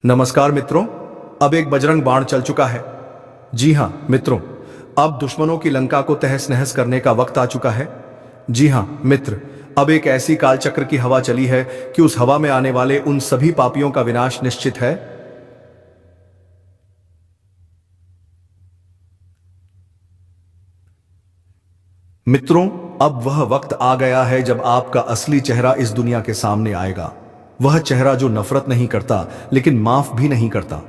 नमस्कार मित्रों, अब एक बजरंग बाण चल चुका है। जी हां मित्रों, अब दुश्मनों की लंका को तहस नहस करने का वक्त आ चुका है। जी हां मित्र, अब एक ऐसी कालचक्र की हवा चली है कि उस हवा में आने वाले उन सभी पापियों का विनाश निश्चित है। मित्रों, अब वह वक्त आ गया है जब आपका असली चेहरा इस दुनिया के सामने आएगा। वह चेहरा जो नफरत नहीं करता लेकिन माफ भी नहीं करता,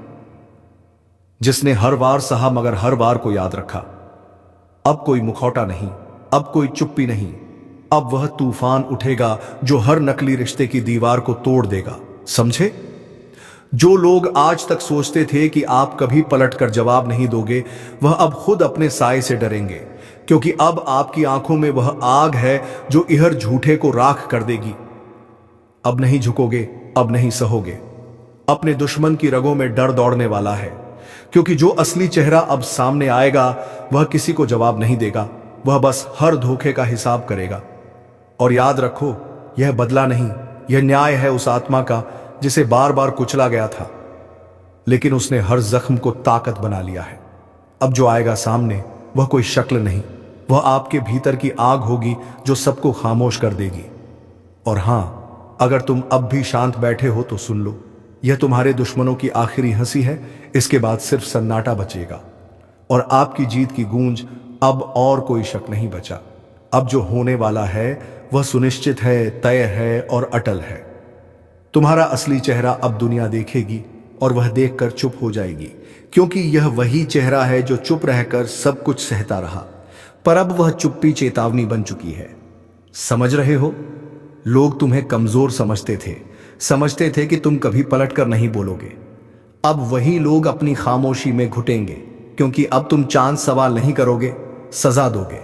जिसने हर बार सहा मगर हर बार को याद रखा। अब कोई मुखौटा नहीं, अब कोई चुप्पी नहीं, अब वह तूफान उठेगा जो हर नकली रिश्ते की दीवार को तोड़ देगा। समझे? जो लोग आज तक सोचते थे कि आप कभी पलटकर जवाब नहीं दोगे, वह अब खुद अपने साए से डरेंगे, क्योंकि अब आपकी आंखों में वह आग है जो इहर झूठे को राख कर देगी। अब नहीं झुकोगे, अब नहीं सहोगे। अपने दुश्मन की रगों में डर दौड़ने वाला है, क्योंकि जो असली चेहरा अब सामने आएगा वह किसी को जवाब नहीं देगा, वह बस हर धोखे का हिसाब करेगा। और याद रखो, यह बदला नहीं, यह न्याय है उस आत्मा का जिसे बार बार कुचला गया था, लेकिन उसने हर जख्म को ताकत बना लिया है। अब जो आएगा सामने वह कोई शक्ल नहीं, वह आपके भीतर की आग होगी जो सबको खामोश कर देगी। और हां, अगर तुम अब भी शांत बैठे हो तो सुन लो, यह तुम्हारे दुश्मनों की आखिरी हंसी है। इसके बाद सिर्फ सन्नाटा बचेगा और आपकी जीत की गूंज। अब और कोई शक नहीं बचा। अब जो होने वाला है वह सुनिश्चित है, तय है और अटल है। तुम्हारा असली चेहरा अब दुनिया देखेगी और वह देखकर चुप हो जाएगी, क्योंकि यह वही चेहरा है जो चुप रहकर सब कुछ सहता रहा, पर अब वह चुप्पी चेतावनी बन चुकी है। समझ रहे हो? लोग तुम्हें कमजोर समझते थे कि तुम कभी पलटकर नहीं बोलोगे। अब वही लोग अपनी खामोशी में घुटेंगे, क्योंकि अब तुम चांद सवाल नहीं करोगे, सजा दोगे।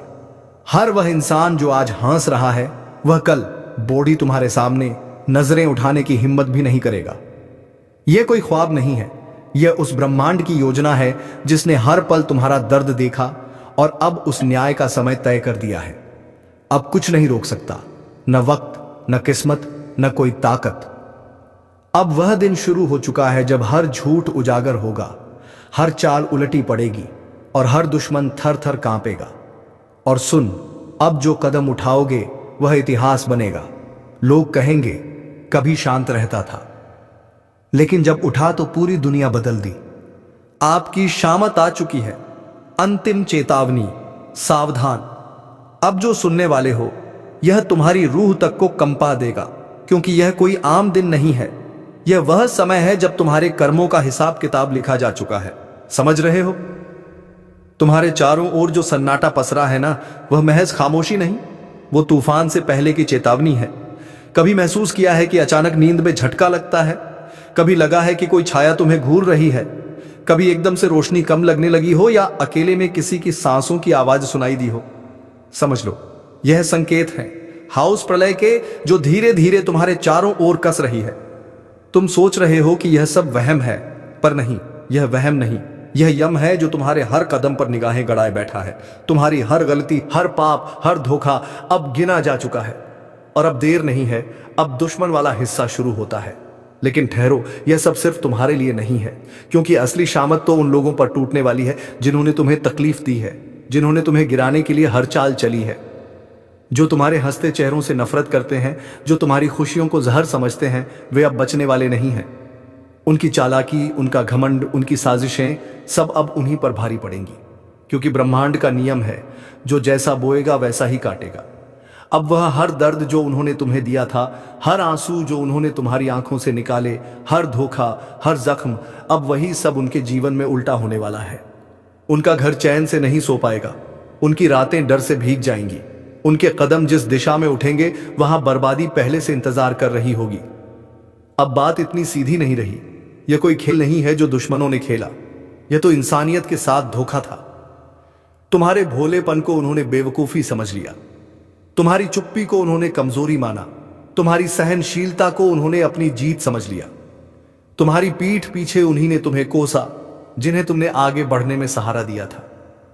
हर वह इंसान जो आज हंस रहा है, वह कल बॉडी तुम्हारे सामने नजरें उठाने की हिम्मत भी नहीं करेगा। यह कोई ख्वाब नहीं है, यह उस ब्रह्मांड की योजना है जिसने हर पल तुम्हारा दर्द देखा और अब उस न्याय का समय तय कर दिया है। अब कुछ नहीं रोक सकता, न वक्त, न किस्मत, न कोई ताकत। अब वह दिन शुरू हो चुका है जब हर झूठ उजागर होगा, हर चाल उलटी पड़ेगी और हर दुश्मन थर थर कांपेगा। और सुन, अब जो कदम उठाओगे वह इतिहास बनेगा। लोग कहेंगे कभी शांत रहता था, लेकिन जब उठा तो पूरी दुनिया बदल दी। आपकी शामत आ चुकी है। अंतिम चेतावनी, सावधान। अब जो सुनने वाले हो, यह तुम्हारी रूह तक को कंपा देगा, क्योंकि यह कोई आम दिन नहीं है। यह वह समय है जब तुम्हारे कर्मों का हिसाब किताब लिखा जा चुका है। समझ रहे हो? तुम्हारे चारों ओर जो सन्नाटा पसरा है ना, वह महज खामोशी नहीं, वो तूफान से पहले की चेतावनी है। कभी महसूस किया है कि अचानक नींद में झटका लगता है? कभी लगा है कि कोई छाया तुम्हें घूर रही है? कभी एकदम से रोशनी कम लगने लगी हो या अकेले में किसी की सांसों की आवाज सुनाई दी हो? समझ लो, यह संकेत है हाउस प्रलय के, जो धीरे धीरे तुम्हारे चारों ओर कस रही है। तुम सोच रहे हो कि यह सब वहम है, पर नहीं, यह वहम नहीं, यह यम है जो तुम्हारे हर कदम पर निगाहें गड़ाए बैठा है। तुम्हारी हर गलती, हर पाप, हर धोखा अब गिना जा चुका है और अब देर नहीं है। अब दुश्मन वाला हिस्सा शुरू होता है। लेकिन ठहरो, यह सब सिर्फ तुम्हारे लिए नहीं है, क्योंकि असली शामत तो उन लोगों पर टूटने वाली है जिन्होंने तुम्हें तकलीफ दी है, जिन्होंने तुम्हें गिराने के लिए हर चाल चली है, जो तुम्हारे हंसते चेहरों से नफरत करते हैं, जो तुम्हारी खुशियों को जहर समझते हैं। वे अब बचने वाले नहीं हैं। उनकी चालाकी, उनका घमंड, उनकी साजिशें सब अब उन्हीं पर भारी पड़ेंगी, क्योंकि ब्रह्मांड का नियम है, जो जैसा बोएगा वैसा ही काटेगा। अब वह हर दर्द जो उन्होंने तुम्हें दिया था, हर आंसू जो उन्होंने तुम्हारी आंखों से निकाले, हर धोखा, हर जख्म, अब वही सब उनके जीवन में उल्टा होने वाला है। उनका घर चैन से नहीं सो पाएगा, उनकी रातें डर से भीग जाएंगी, उनके कदम जिस दिशा में उठेंगे वहां बर्बादी पहले से इंतजार कर रही होगी। अब बात इतनी सीधी नहीं रही। यह कोई खेल नहीं है जो दुश्मनों ने खेला, यह तो इंसानियत के साथ धोखा था। तुम्हारे भोलेपन को उन्होंने बेवकूफी समझ लिया, तुम्हारी चुप्पी को उन्होंने कमजोरी माना, तुम्हारी सहनशीलता को उन्होंने अपनी जीत समझ लिया। तुम्हारी पीठ पीछे उन्हीं ने तुम्हें कोसा जिन्हें तुमने आगे बढ़ने में सहारा दिया था।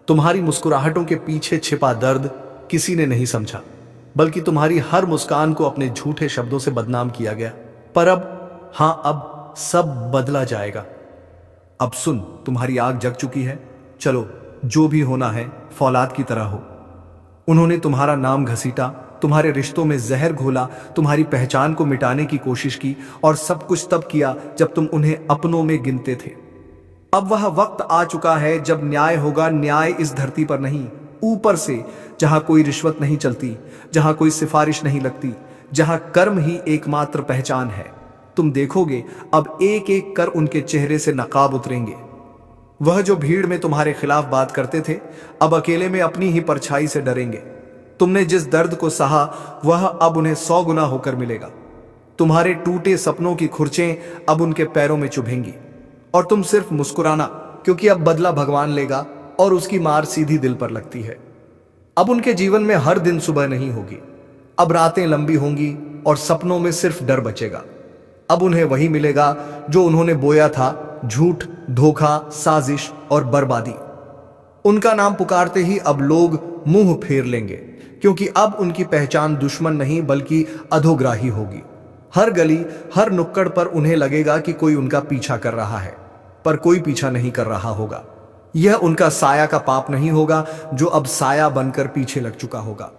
तुम्हारी मुस्कुराहटों के पीछे छिपा दर्द किसी ने नहीं समझा, बल्कि तुम्हारी हर मुस्कान को अपने झूठे शब्दों से बदनाम किया गया। पर अब, हां, अब सब बदला जाएगा। अब सुन, तुम्हारी आग जग चुकी है, चलो जो भी होना है फौलाद की तरह हो। उन्होंने तुम्हारा नाम घसीटा, तुम्हारे रिश्तों में जहर घोला, तुम्हारी पहचान को मिटाने की कोशिश की, और सब कुछ तब किया जब तुम उन्हें अपनों में गिनते थे। अब वह वक्त आ चुका है जब न्याय होगा, न्याय इस धरती पर नहीं, ऊपर से, जहां कोई रिश्वत नहीं चलती, जहां कोई सिफारिश नहीं लगती, जहां कर्म ही एकमात्र पहचान है। तुम देखोगे अब एक एक कर उनके चेहरे से नकाब उतरेंगे। वह जो भीड़ में तुम्हारे खिलाफ बात करते थे, अब अकेले में अपनी ही परछाई से डरेंगे। तुमने जिस दर्द को सहा वह अब उन्हें 100 गुना होकर मिलेगा। तुम्हारे टूटे सपनों की खुरचें अब उनके पैरों में चुभेंगी, और तुम सिर्फ मुस्कुराना, क्योंकि अब बदला भगवान लेगा और उसकी मार सीधी दिल पर लगती है। अब उनके जीवन में हर दिन सुबह नहीं होगी, अब रातें लंबी होंगी और सपनों में सिर्फ डर बचेगा। अब उन्हें वही मिलेगा जो उन्होंने बोया था, झूठ, धोखा, साजिश और बर्बादी। उनका नाम पुकारते ही अब लोग मुंह फेर लेंगे, क्योंकि अब उनकी पहचान दुश्मन नहीं बल्कि अधोग्राही होगी। हर गली, हर नुक्कड़ पर उन्हें लगेगा कि कोई उनका पीछा कर रहा है, पर कोई पीछा नहीं कर रहा होगा। यह उनका साया का पाप नहीं होगा जो अब साया बनकर पीछे लग चुका होगा।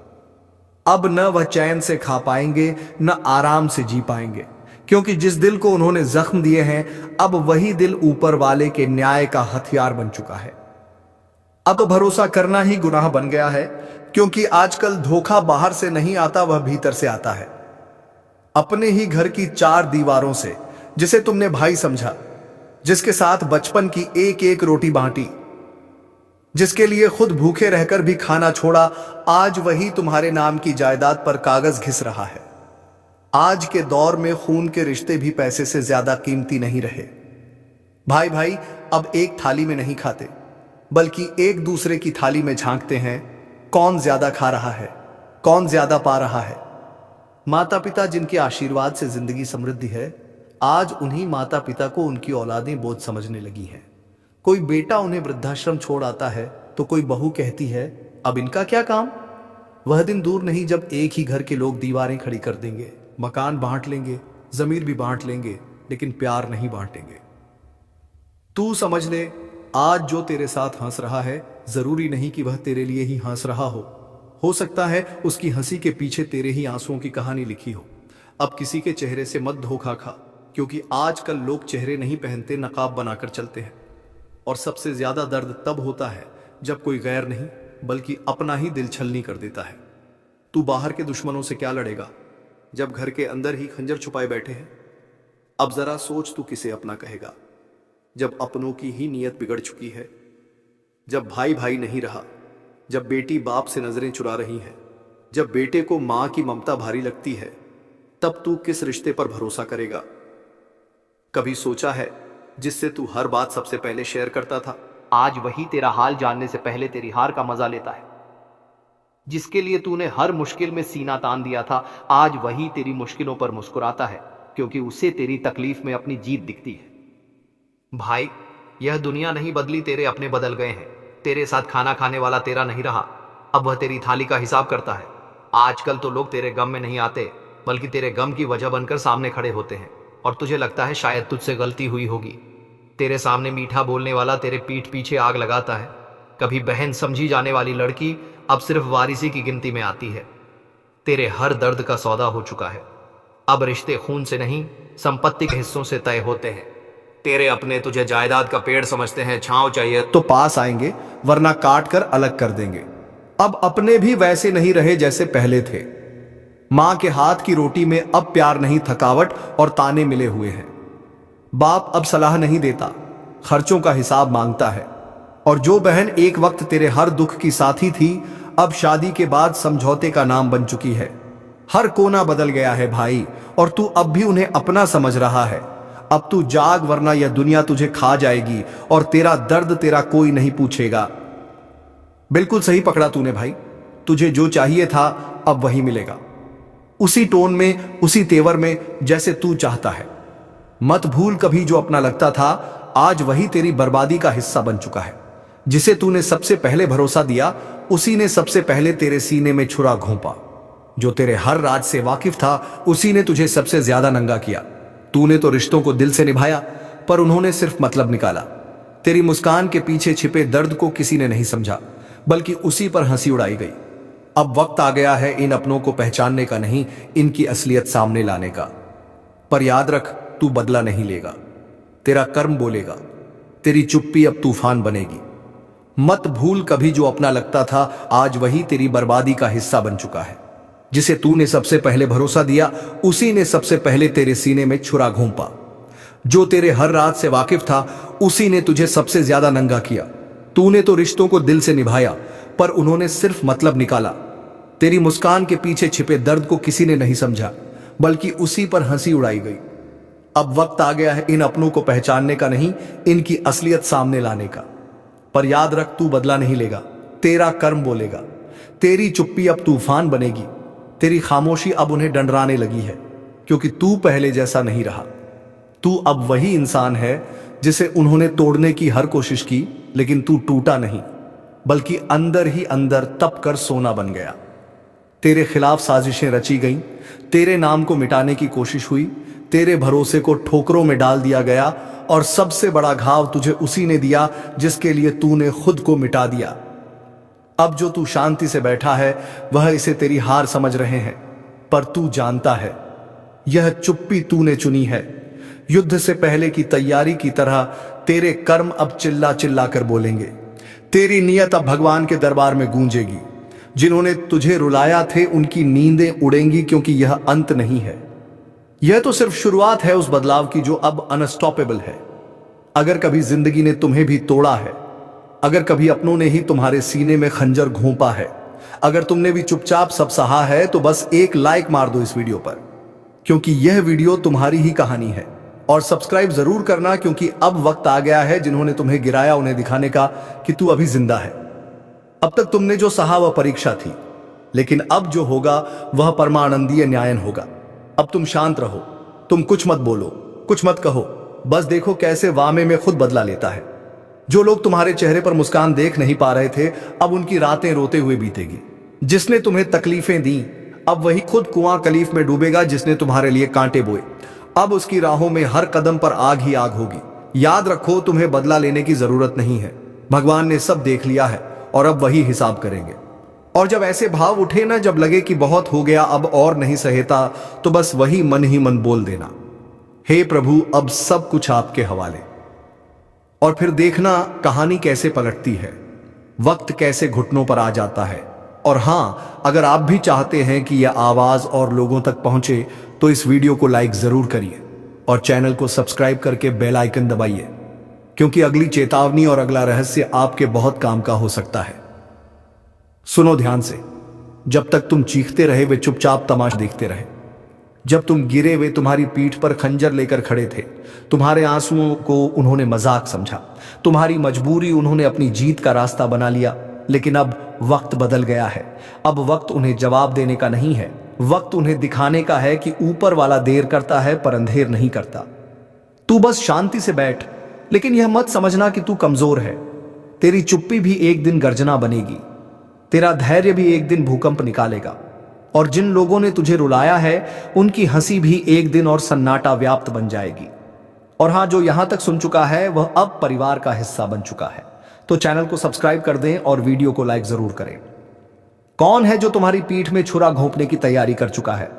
अब न वह चैन से खा पाएंगे, न आराम से जी पाएंगे, क्योंकि जिस दिल को उन्होंने जख्म दिए हैं, अब वही दिल ऊपर वाले के न्याय का हथियार बन चुका है। अब भरोसा करना ही गुनाह बन गया है, क्योंकि आजकल धोखा बाहर से नहीं आता, वह भीतर से आता है। अपने ही घर की 4 दीवारों से, जिसे तुमने भाई समझा, जिसके साथ बचपन की एक एक रोटी बांटी, जिसके लिए खुद भूखे रहकर भी खाना छोड़ा, आज वही तुम्हारे नाम की जायदाद पर कागज घिस रहा है। आज के दौर में खून के रिश्ते भी पैसे से ज्यादा कीमती नहीं रहे। भाई भाई अब एक थाली में नहीं खाते, बल्कि एक दूसरे की थाली में झांकते हैं। कौन ज्यादा खा रहा है, कौन ज्यादा पा रहा है। माता पिता जिनके आशीर्वाद से जिंदगी समृद्धि है, आज उन्हीं माता पिता को उनकी औलादें बोझ समझने लगी हैं। कोई बेटा उन्हें वृद्धाश्रम छोड़ आता है तो कोई बहू कहती है, अब इनका क्या काम। वह दिन दूर नहीं जब एक ही घर के लोग दीवारें खड़ी कर देंगे, मकान बांट लेंगे, जमीन भी बांट लेंगे, लेकिन प्यार नहीं बांटेंगे। तू समझ ले, आज जो तेरे साथ हंस रहा है, जरूरी नहीं कि वह तेरे लिए ही हंस रहा हो सकता है उसकी हंसी के पीछे तेरे ही आंसुओं की कहानी लिखी हो। अब किसी के चेहरे से मत धोखा खा, क्योंकि आजकल लोग चेहरे नहीं पहनते, नकाब बनाकर चलते हैं। और सबसे ज्यादा दर्द तब होता है जब कोई गैर नहीं बल्कि अपना ही दिल छलनी कर देता है। तू बाहर के दुश्मनों से क्या लड़ेगा जब घर के अंदर ही खंजर छुपाए बैठे हैं। अब जरा सोच, तू किसे अपना कहेगा जब अपनों की ही नीयत बिगड़ चुकी है, जब भाई भाई नहीं रहा, जब बेटी बाप से नजरें चुरा रही है, जब बेटे को मां की ममता भारी लगती है, तब तू किस रिश्ते पर भरोसा करेगा। कभी सोचा है जिससे तू हर बात सबसे पहले शेयर करता था, आज वही तेरा हाल जानने से पहले तेरी हार का मजा लेता है। जिसके लिए तूने हर मुश्किल में सीना तान दिया था, आज वही तेरी मुश्किलों पर मुस्कुराता है, क्योंकि उसे तेरी तकलीफ में अपनी जीत दिखती है। भाई, यह दुनिया नहीं बदली, तेरे अपने बदल गए हैं। तेरे साथ खाना खाने वाला तेरा नहीं रहा, अब वह तेरी थाली का हिसाब करता है। आजकल तो लोग तेरे गम में नहीं आते, बल्कि तेरे गम की वजह बनकर सामने खड़े होते हैं, और तुझे लगता है शायद तुझसे गलती हुई होगी। तेरे सामने मीठा बोलने वाला तेरे पीठ पीछे आग लगाता है। कभी बहन समझी जाने वाली लड़की अब सिर्फ वारिसी की गिनती में आती है। तेरे हर दर्द का सौदा हो चुका है। अब रिश्ते खून से नहीं, संपत्ति के हिस्सों से तय होते हैं। तेरे अपने तुझे जायदाद का पेड़ समझते हैं, छांव चाहिए तो पास आएंगे, वरना काट कर अलग कर देंगे। अब अपने भी वैसे नहीं रहे जैसे पहले थे। मां के हाथ की रोटी में अब प्यार नहीं, थकावट और ताने मिले हुए हैं। बाप अब सलाह नहीं देता, खर्चों का हिसाब मांगता है। और जो बहन एक वक्त तेरे हर दुख की साथी थी, अब शादी के बाद समझौते का नाम बन चुकी है। हर कोना बदल गया है भाई, और तू अब भी उन्हें अपना समझ रहा है। अब तू जाग, वरना यह दुनिया तुझे खा जाएगी, और तेरा दर्द तेरा कोई नहीं पूछेगा। बिल्कुल सही पकड़ा तूने भाई, तुझे जो चाहिए था अब वही मिलेगा, उसी टोन में, उसी तेवर में जैसे तू चाहता है। मत भूल, कभी जो अपना लगता था, आज वही तेरी बर्बादी का हिस्सा बन चुका है। जिसे तूने सबसे पहले भरोसा दिया, उसी ने सबसे पहले तेरे सीने में छुरा घोंपा। जो तेरे हर राज से वाकिफ था, उसी ने तुझे सबसे ज्यादा नंगा किया। तूने तो रिश्तों को दिल से निभाया, पर उन्होंने सिर्फ मतलब निकाला। तेरी मुस्कान के पीछे छिपे दर्द को किसी ने नहीं समझा, बल्कि उसी पर हंसी उड़ाई गई। अब वक्त आ गया है इन अपनों को पहचानने का नहीं, इनकी असलियत सामने लाने का। पर याद रख, तू बदला नहीं लेगा, तेरा कर्म बोलेगा। तेरी चुप्पी अब तूफान बनेगी। मत भूल, कभी जो अपना लगता था आज वही तेरी बर्बादी का हिस्सा बन चुका है। जिसे तूने सबसे पहले भरोसा दिया, उसी ने सबसे पहले तेरे सीने में छुरा घोंपा। जो तेरे हर रात से वाकिफ था, उसी ने तुझे सबसे ज्यादा नंगा किया। तूने तो रिश्तों को दिल से निभाया, पर उन्होंने सिर्फ मतलब निकाला। तेरी मुस्कान के पीछे छिपे दर्द को किसी ने नहीं समझा, बल्कि उसी पर हंसी उड़ाई गई। अब वक्त आ गया है इन अपनों को पहचानने का नहीं, इनकी असलियत सामने लाने का। पर याद रख, तू बदला नहीं लेगा, तेरा कर्म बोलेगा। तेरी चुप्पी अब तूफान बनेगी। तेरी खामोशी अब उन्हें डंडराने लगी है, क्योंकि तू पहले जैसा नहीं रहा। तू अब वही इंसान है जिसे उन्होंने तोड़ने की हर कोशिश की, लेकिन तू टूटा नहीं, बल्कि अंदर ही अंदर तप कर सोना बन गया। तेरे खिलाफ साजिशें रची गईं, तेरे नाम को मिटाने की कोशिश हुई, तेरे भरोसे को ठोकरों में डाल दिया गया, और सबसे बड़ा घाव तुझे उसी ने दिया जिसके लिए तूने खुद को मिटा दिया। अब जो तू शांति से बैठा है, वह इसे तेरी हार समझ रहे हैं, पर तू जानता है यह चुप्पी तूने चुनी है। युद्ध से पहले की तैयारी की तरह तेरे कर्म अब चिल्ला चिल्ला कर बोलेंगे। तेरी नियत अब भगवान के दरबार में गूंजेगी। जिन्होंने तुझे रुलाया थे, उनकी नींदें उड़ेंगी, क्योंकि यह अंत नहीं है। यह तो सिर्फ शुरुआत है उस बदलाव की जो अब अनस्टॉपेबल है। अगर कभी जिंदगी ने तुम्हें भी तोड़ा है, अगर कभी अपनों ने ही तुम्हारे सीने में खंजर घोंपा है, अगर तुमने भी चुपचाप सब सहा है, तो बस एक लाइक मार दो इस वीडियो पर, क्योंकि यह वीडियो तुम्हारी ही कहानी है। और सब्सक्राइब जरूर करना, क्योंकि अब वक्त आ गया है जिन्होंने तुम्हें गिराया उन्हें दिखाने का कि तू अभी जिंदा है। अब तक तुमने जो सहा वह परीक्षा थी, लेकिन अब जो होगा वह परमानंदीय न्यायन होगा। अब तुम शांत रहो, तुम कुछ मत बोलो, कुछ मत कहो, बस देखो कैसे वामे में खुद बदला लेता है। जो लोग तुम्हारे चेहरे पर मुस्कान देख नहीं पा रहे थे, अब उनकी रातें रोते हुए बीतेगी। जिसने तुम्हें तकलीफें दी, अब वही खुद कुआं कलीफ में डूबेगा जिसने तुम्हारे लिए कांटे बोए। अब उसकी राहों में हर कदम पर आग ही आग होगी। याद रखो, तुम्हें बदला लेने की जरूरत नहीं है। भगवान ने सब देख लिया है और अब वही हिसाब करेंगे। और जब ऐसे भाव उठे ना, जब लगे कि बहुत हो गया, अब और नहीं सहेता, तो बस वही मन ही मन बोल देना, हे प्रभु, अब सब कुछ आपके हवाले। और फिर देखना कहानी कैसे पलटती है, वक्त कैसे घुटनों पर आ जाता है। और हां, अगर आप भी चाहते हैं कि यह आवाज और लोगों तक पहुंचे, तो इस वीडियो को लाइक जरूर करिए और चैनल को सब्सक्राइब करके बेल आइकन दबाइए, क्योंकि अगली चेतावनी और अगला रहस्य आपके बहुत काम का हो सकता है। सुनो ध्यान से, जब तक तुम चीखते रहे वे चुपचाप तमाशा देखते रहे। जब तुम गिरे वे तुम्हारी पीठ पर खंजर लेकर खड़े थे। तुम्हारे आंसुओं को उन्होंने मजाक समझा, तुम्हारी मजबूरी उन्होंने अपनी जीत का रास्ता बना लिया। लेकिन अब वक्त बदल गया है। अब वक्त उन्हें जवाब देने का नहीं है, वक्त उन्हें दिखाने का है कि ऊपर वाला देर करता है पर अंधेर नहीं करता। तू बस शांति से बैठ, लेकिन यह मत समझना कि तू कमजोर है। तेरी चुप्पी भी एक दिन गर्जना बनेगी, तेरा धैर्य भी एक दिन भूकंप निकालेगा। और जिन लोगों ने तुझे रुलाया है, उनकी हंसी भी एक दिन और सन्नाटा व्याप्त बन जाएगी। और हां, जो यहां तक सुन चुका है वह अब परिवार का हिस्सा बन चुका है। तो चैनल को सब्सक्राइब कर दें और वीडियो को लाइक जरूर करें। कौन है जो तुम्हारी पीठ में छुरा घोंपने की तैयारी कर चुका है?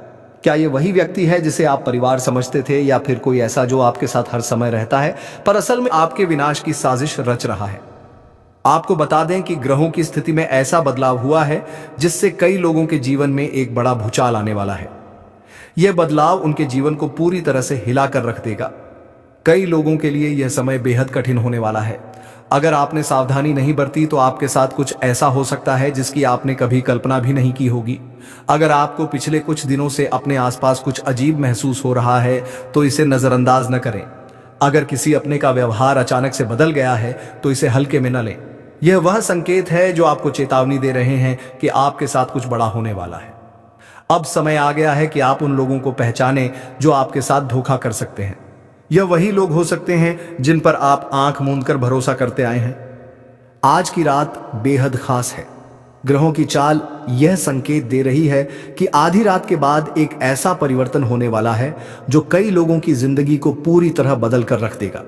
क्या यह वही व्यक्ति है जिसे आप परिवार समझते थे, या फिर कोई ऐसा जो आपके साथ हर समय रहता है पर असल में आपके विनाश की साजिश रच रहा है? आपको बता दें कि ग्रहों की स्थिति में ऐसा बदलाव हुआ है जिससे कई लोगों के जीवन में एक बड़ा भूचाल आने वाला है। यह बदलाव उनके जीवन को पूरी तरह से हिलाकर रख देगा। कई लोगों के लिए यह समय बेहद कठिन होने वाला है। अगर आपने सावधानी नहीं बरती तो आपके साथ कुछ ऐसा हो सकता है जिसकी आपने कभी कल्पना भी नहीं की होगी। अगर आपको पिछले कुछ दिनों से अपने आसपास कुछ अजीब महसूस हो रहा है तो इसे नजरअंदाज न करें। अगर किसी अपने का व्यवहार अचानक से बदल गया है तो इसे हल्के में न लें। यह वह संकेत है जो आपको चेतावनी दे रहे हैं कि आपके साथ कुछ बड़ा होने वाला है। अब समय आ गया है कि आप उन लोगों को पहचानें जो आपके साथ धोखा कर सकते हैं। यह वही लोग हो सकते हैं जिन पर आप आंख मूंद कर भरोसा करते आए हैं। आज की रात बेहद खास है। ग्रहों की चाल यह संकेत दे रही है कि आधी रात के बाद एक ऐसा परिवर्तन होने वाला है जो कई लोगों की जिंदगी को पूरी तरह बदल कर रख देगा।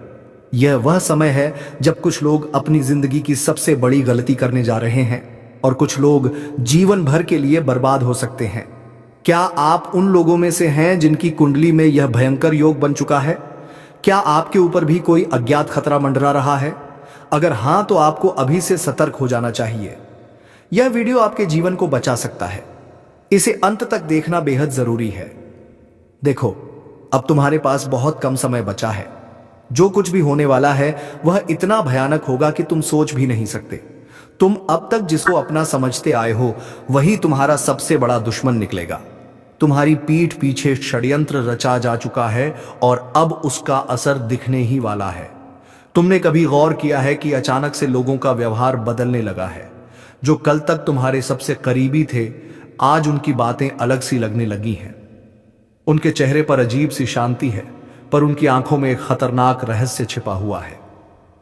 यह वह समय है जब कुछ लोग अपनी जिंदगी की सबसे बड़ी गलती करने जा रहे हैं और कुछ लोग जीवन भर के लिए बर्बाद हो सकते हैं। क्या आप उन लोगों में से हैं जिनकी कुंडली में यह भयंकर योग बन चुका है? क्या आपके ऊपर भी कोई अज्ञात खतरा मंडरा रहा है? अगर हां, तो आपको अभी से सतर्क हो जाना चाहिए। यह वीडियो आपके जीवन को बचा सकता है। इसे अंत तक देखना बेहद जरूरी है। देखो, अब तुम्हारे पास बहुत कम समय बचा है। जो कुछ भी होने वाला है वह इतना भयानक होगा कि तुम सोच भी नहीं सकते। तुम अब तक जिसको अपना समझते आए हो वही तुम्हारा सबसे बड़ा दुश्मन निकलेगा। तुम्हारी पीठ पीछे षड्यंत्र रचा जा चुका है और अब उसका असर दिखने ही वाला है। तुमने कभी गौर किया है कि अचानक से लोगों का व्यवहार बदलने लगा है? जो कल तक तुम्हारे सबसे करीबी थे, आज उनकी बातें अलग सी लगने लगी हैं। उनके चेहरे पर अजीब सी शांति है, पर उनकी आंखों में एक खतरनाक रहस्य छिपा हुआ है।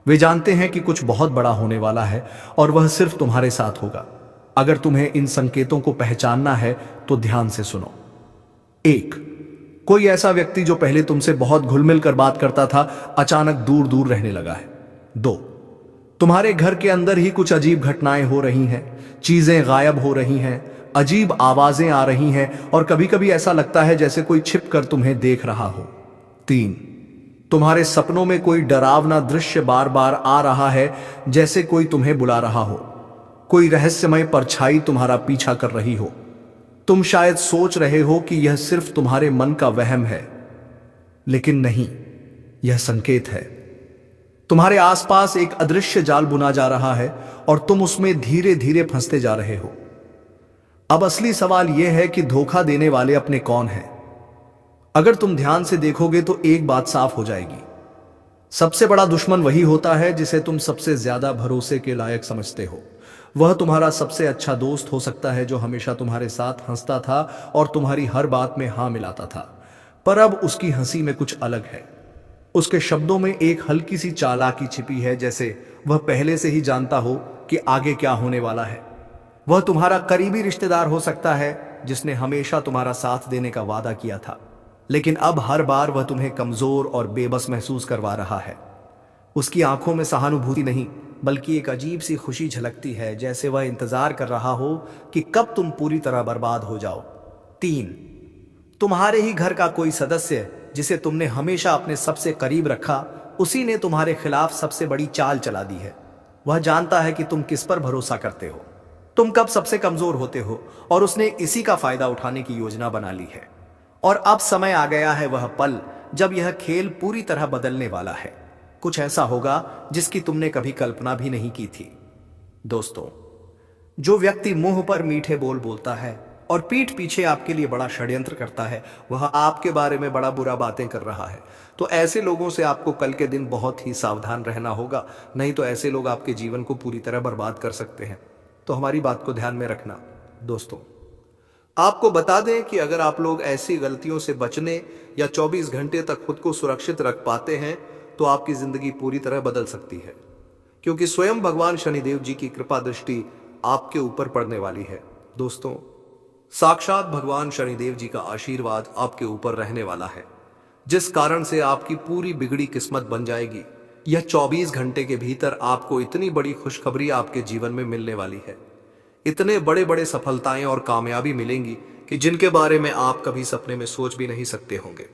वे जानते हैं कि कुछ बहुत बड़ा होने वाला है और वह सिर्फ तुम्हारे साथ होगा। अगर तुम्हें इन संकेतों को पहचानना है तो ध्यान से सुनो। 1. कोई ऐसा व्यक्ति जो पहले तुमसे बहुत घुल मिल कर बात करता था, अचानक दूर दूर रहने लगा है। 2. तुम्हारे घर के अंदर ही कुछ अजीब घटनाएं हो रही हैं, चीजें गायब हो रही हैं, अजीब आवाजें आ रही हैं और कभी कभी ऐसा लगता है जैसे कोई छिप कर तुम्हें देख रहा हो। 3. तुम्हारे सपनों में कोई डरावना दृश्य बार बार आ रहा है, जैसे कोई तुम्हें बुला रहा हो। कोई रहस्यमय परछाई तुम्हारा पीछा कर रही हो। तुम शायद सोच रहे हो कि यह सिर्फ तुम्हारे मन का वहम है, लेकिन नहीं, यह संकेत है। तुम्हारे आसपास एक अदृश्य जाल बुना जा रहा है और तुम उसमें धीरे धीरे फंसते जा रहे हो। अब असली सवाल यह है कि धोखा देने वाले अपने कौन हैं? अगर तुम ध्यान से देखोगे तो एक बात साफ हो जाएगी। सबसे बड़ा दुश्मन वही होता है जिसे तुम सबसे ज्यादा भरोसे के लायक समझते हो। वह तुम्हारा सबसे अच्छा दोस्त हो सकता है जो हमेशा तुम्हारे साथ हंसता था और तुम्हारी हर बात में हां मिलाता था। पर अब उसकी हंसी में कुछ अलग है। उसके शब्दों में एक हल्की सी चालाकी छिपी है, जैसे वह पहले से ही जानता हो कि आगे क्या होने वाला है। वह तुम्हारा करीबी रिश्तेदार हो सकता है जिसने हमेशा तुम्हारा साथ देने का वादा किया था, लेकिन अब हर बार वह तुम्हें कमजोर और बेबस महसूस करवा रहा है। उसकी आंखों में सहानुभूति नहीं, बल्कि एक अजीब सी खुशी झलकती है, जैसे वह इंतजार कर रहा हो कि कब तुम पूरी तरह बर्बाद हो जाओ। 3. तुम्हारे ही घर का कोई सदस्य जिसे तुमने हमेशा अपने सबसे करीब रखा, उसी ने तुम्हारे खिलाफ सबसे बड़ी चाल चला दी है। वह जानता है कि तुम किस पर भरोसा करते हो, तुम कब सबसे कमजोर होते हो, और उसने इसी का फायदा उठाने की योजना बना ली है। और अब समय आ गया है वह पल जब यह खेल पूरी तरह बदलने वाला है। कुछ ऐसा होगा जिसकी तुमने कभी कल्पना भी नहीं की थी। दोस्तों, जो व्यक्ति मुंह पर मीठे बोल बोलता है और पीठ पीछे आपके लिए बड़ा षड्यंत्र करता है, वह आपके बारे में बड़ा बुरा बातें कर रहा है। तो ऐसे लोगों से आपको कल के दिन बहुत ही सावधान रहना होगा, नहीं तो ऐसे लोग आपके जीवन को पूरी तरह बर्बाद कर सकते हैं। तो हमारी बात को ध्यान में रखना। दोस्तों, आपको बता दें कि अगर आप लोग ऐसी गलतियों से बचने या 24 घंटे तक खुद को सुरक्षित रख पाते हैं तो आपकी जिंदगी पूरी तरह बदल सकती है, क्योंकि स्वयं भगवान शनिदेव जी की कृपा दृष्टि आपके ऊपर पड़ने वाली है। दोस्तों, साक्षात भगवान शनिदेव जी का आशीर्वाद आपके ऊपर रहने वाला है, जिस कारण से आपकी पूरी बिगड़ी किस्मत बन जाएगी। यह 24 घंटे के भीतर आपको इतनी बड़ी खुशखबरी आपके जीवन में मिलने वाली है, इतने बड़े बड़े सफलताएं और कामयाबी मिलेंगी कि जिनके बारे में आप कभी सपने में सोच भी नहीं सकते होंगे।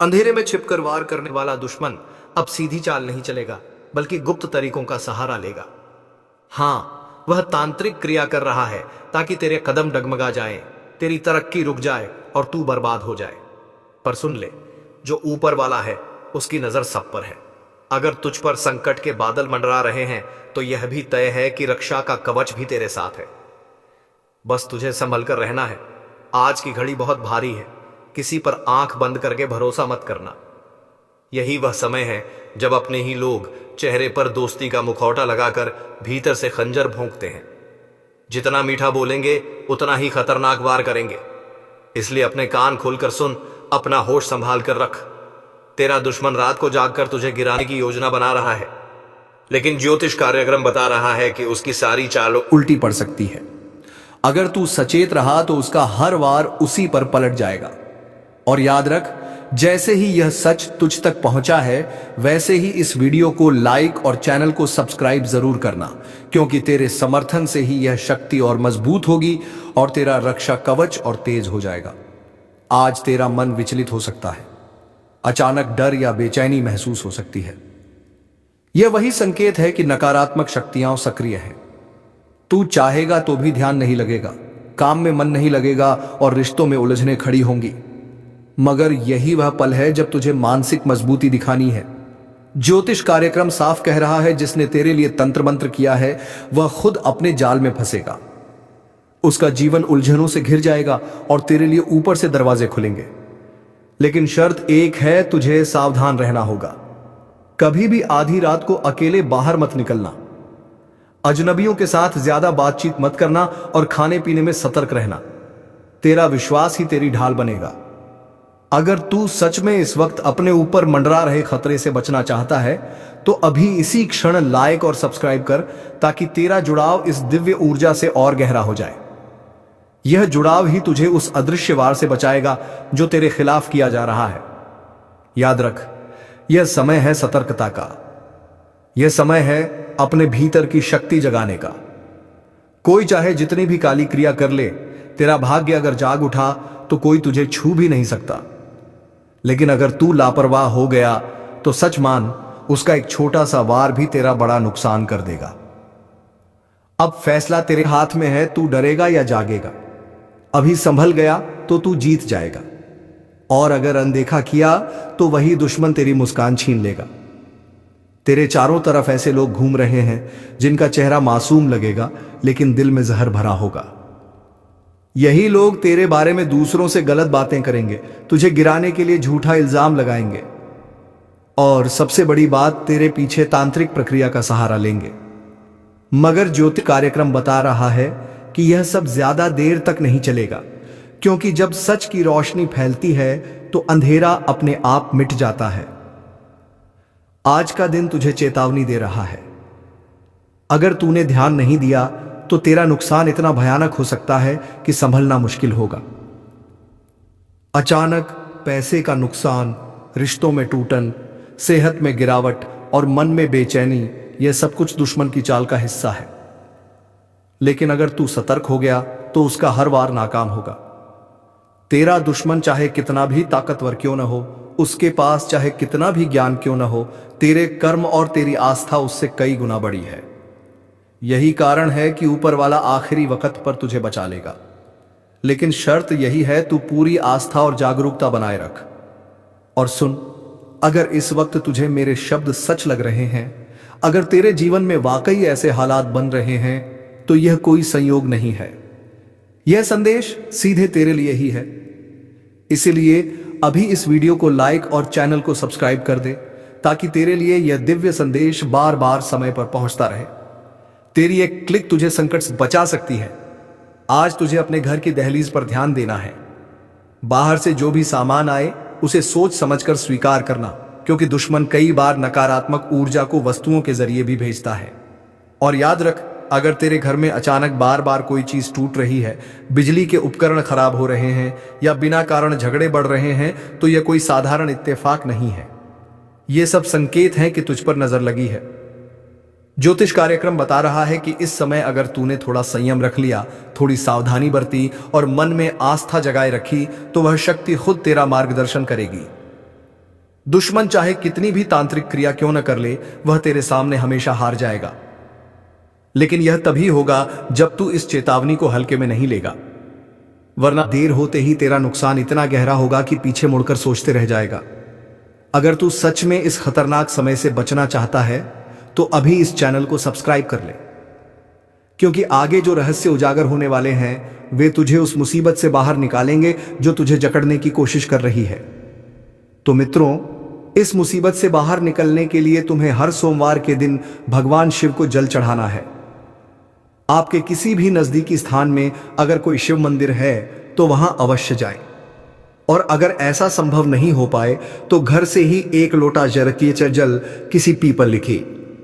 अंधेरे में छिपकर वार करने वाला दुश्मन अब सीधी चाल नहीं चलेगा, बल्कि गुप्त तरीकों का सहारा लेगा। हाँ, वह तांत्रिक क्रिया कर रहा है ताकि तेरे कदम डगमगा जाएं, तेरी तरक्की रुक जाए और तू बर्बाद हो जाए। पर सुन ले, जो ऊपर वाला है उसकी नजर सब पर है। अगर तुझ पर संकट के बादल मंडरा रहे हैं तो यह भी तय है कि रक्षा का कवच भी तेरे साथ है। बस तुझे संभल कर रहना है। आज की घड़ी बहुत भारी है, किसी पर आंख बंद करके भरोसा मत करना। यही वह समय है जब अपने ही लोग चेहरे पर दोस्ती का मुखौटा लगाकर भीतर से खंजर भोंकते हैं। जितना मीठा बोलेंगे उतना ही खतरनाक वार करेंगे। इसलिए अपने कान खोलकर सुन, अपना होश संभाल कर रख। तेरा दुश्मन रात को जागकर तुझे गिराने की योजना बना रहा है, लेकिन ज्योतिष कार्यक्रम बता रहा है कि उसकी सारी चालों उल्टी पड़ सकती है। अगर तू सचेत रहा तो उसका हर वार उसी पर पलट जाएगा। और याद रख, जैसे ही यह सच तुझ तक पहुंचा है, वैसे ही इस वीडियो को लाइक और चैनल को सब्सक्राइब जरूर करना, क्योंकि तेरे समर्थन से ही यह शक्ति और मजबूत होगी और तेरा रक्षा कवच और तेज हो जाएगा। आज तेरा मन विचलित हो सकता है, अचानक डर या बेचैनी महसूस हो सकती है। यह वही संकेत है कि नकारात्मक शक्तियां सक्रिय हैं। तू चाहेगा तो भी ध्यान नहीं लगेगा, काम में मन नहीं लगेगा और रिश्तों में उलझने खड़ी होंगी। मगर यही वह पल है जब तुझे मानसिक मजबूती दिखानी है। ज्योतिष कार्यक्रम साफ कह रहा है, जिसने तेरे लिए तंत्र मंत्र किया है वह खुद अपने जाल में फंसेगा। उसका जीवन उलझनों से घिर जाएगा और तेरे लिए ऊपर से दरवाजे खुलेंगे। लेकिन शर्त एक है, तुझे सावधान रहना होगा। कभी भी आधी रात को अकेले बाहर मत निकलना, अजनबियों के साथ ज्यादा बातचीत मत करना और खाने पीने में सतर्क रहना। तेरा विश्वास ही तेरी ढाल बनेगा। अगर तू सच में इस वक्त अपने ऊपर मंडरा रहे खतरे से बचना चाहता है तो अभी इसी क्षण लाइक और सब्सक्राइब कर, ताकि तेरा जुड़ाव इस दिव्य ऊर्जा से और गहरा हो जाए। यह जुड़ाव ही तुझे उस अदृश्य वार से बचाएगा जो तेरे खिलाफ किया जा रहा है। याद रख, यह समय है सतर्कता का। यह समय है अपने भीतर की शक्ति जगाने का। कोई चाहे जितनी भी काली क्रिया कर ले, तेरा भाग्य अगर जाग उठा तो कोई तुझे छू भी नहीं सकता। लेकिन अगर तू लापरवाह हो गया तो सच मान, उसका एक छोटा सा वार भी तेरा बड़ा नुकसान कर देगा। अब फैसला तेरे हाथ में है, तू डरेगा या जागेगा। अभी संभल गया तो तू जीत जाएगा, और अगर अनदेखा किया तो वही दुश्मन तेरी मुस्कान छीन लेगा। तेरे चारों तरफ ऐसे लोग घूम रहे हैं जिनका चेहरा मासूम लगेगा, लेकिन दिल में जहर भरा होगा। यही लोग तेरे बारे में दूसरों से गलत बातें करेंगे, तुझे गिराने के लिए झूठा इल्जाम लगाएंगे, और सबसे बड़ी बात, तेरे पीछे तांत्रिक प्रक्रिया का सहारा लेंगे। मगर ज्योतिष कार्यक्रम बता रहा है कि यह सब ज्यादा देर तक नहीं चलेगा, क्योंकि जब सच की रोशनी फैलती है तो अंधेरा अपने आप मिट जाता है। आज का दिन तुझे चेतावनी दे रहा है। अगर तूने ध्यान नहीं दिया तो तेरा नुकसान इतना भयानक हो सकता है कि संभलना मुश्किल होगा। अचानक पैसे का नुकसान, रिश्तों में टूटन, सेहत में गिरावट और मन में बेचैनी, यह सब कुछ दुश्मन की चाल का हिस्सा है। लेकिन अगर तू सतर्क हो गया तो उसका हर वार नाकाम होगा। तेरा दुश्मन चाहे कितना भी ताकतवर क्यों न हो, उसके पास चाहे कितना भी ज्ञान क्यों न हो, तेरे कर्म और तेरी आस्था उससे कई गुना बड़ी है। यही कारण है कि ऊपर वाला आखिरी वक्त पर तुझे बचा लेगा। लेकिन शर्त यही है, तू पूरी आस्था और जागरूकता बनाए रख। और सुन, अगर इस वक्त तुझे मेरे शब्द सच लग रहे हैं, अगर तेरे जीवन में वाकई ऐसे हालात बन रहे हैं, तो यह कोई संयोग नहीं है। यह संदेश सीधे तेरे लिए ही है। इसलिए अभी इस वीडियो को लाइक और चैनल को सब्सक्राइब कर दे, ताकि तेरे लिए यह दिव्य संदेश बार बार समय पर पहुंचता रहे। तेरी एक क्लिक तुझे संकट से बचा सकती है। आज तुझे अपने घर की दहलीज पर ध्यान देना है। बाहर से जो भी सामान आए उसे सोच समझकर स्वीकार करना, क्योंकि दुश्मन कई बार नकारात्मक ऊर्जा को वस्तुओं के जरिए भी भेजता है। और याद रख, अगर तेरे घर में अचानक बार बार कोई चीज टूट रही है, बिजली के उपकरण खराब हो रहे हैं या बिना कारण झगड़े बढ़ रहे हैं, तो यह कोई साधारण इत्तेफाक नहीं है। यह सब संकेत हैं कि तुझ पर नजर लगी है। ज्योतिष कार्यक्रम बता रहा है कि इस समय अगर तूने थोड़ा संयम रख लिया, थोड़ी सावधानी बरती और मन में आस्था जगाए रखी, तो वह शक्ति खुद तेरा मार्गदर्शन करेगी। दुश्मन चाहे कितनी भी तांत्रिक क्रिया क्यों न कर ले, वह तेरे सामने हमेशा हार जाएगा। लेकिन यह तभी होगा जब तू इस चेतावनी को हल्के में नहीं लेगा, वरना देर होते ही तेरा नुकसान इतना गहरा होगा कि पीछे मुड़कर सोचते रह जाएगा। अगर तू सच में इस खतरनाक समय से बचना चाहता है तो अभी इस चैनल को सब्सक्राइब कर ले, क्योंकि आगे जो रहस्य उजागर होने वाले हैं वे तुझे उस मुसीबत से बाहर निकालेंगे जो तुझे जकड़ने की कोशिश कर रही है। तो मित्रों, इस मुसीबत से बाहर निकलने के लिए तुम्हें हर सोमवार के दिन भगवान शिव को जल चढ़ाना है। आपके किसी भी नजदीकी स्थान में अगर कोई शिव मंदिर है तो वहां अवश्य जाएं। और अगर ऐसा संभव नहीं हो पाए तो घर से ही 1 लोटा जल किसी पीपल लिखी